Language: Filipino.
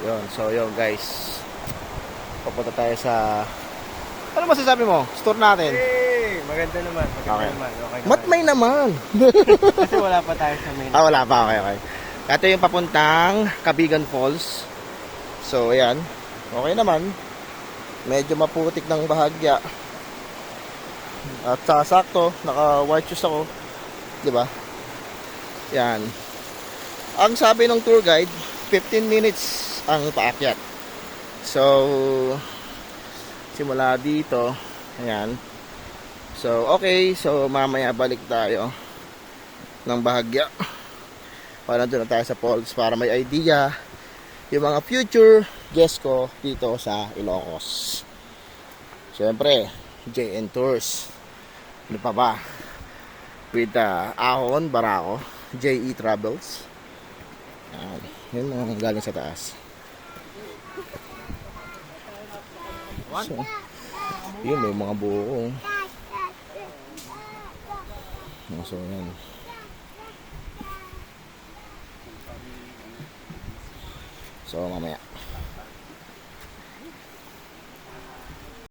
Yun, so yun guys. Papunta tayo sa... Ano masasabi mo? Store natin. Maganda naman. Okay. Okay naman. Mat may naman. Kasi wala pa tayo sa main. Wala pa. Okay. Ito yung papuntang Cabigan Falls. So, ayan. Okay naman. Medyo maputik ng bahagya. At sakto, naka-white shoes ako. 'Di ba? Yan. Ang sabi ng tour guide, 15 minutes ang paakyat. So, simula dito, ayan. So, okay. So, mamaya balik tayo ng bahagya. Para doon na tayo sa falls para may idea yung mga future guests ko dito sa Ilocos. Siyempre, JN Tours. Ano pa ba? With Ahon, Barako, JE Travels. Yun mga galing sa taas. So, yun, may mga buo. So, yan. So, mamaya.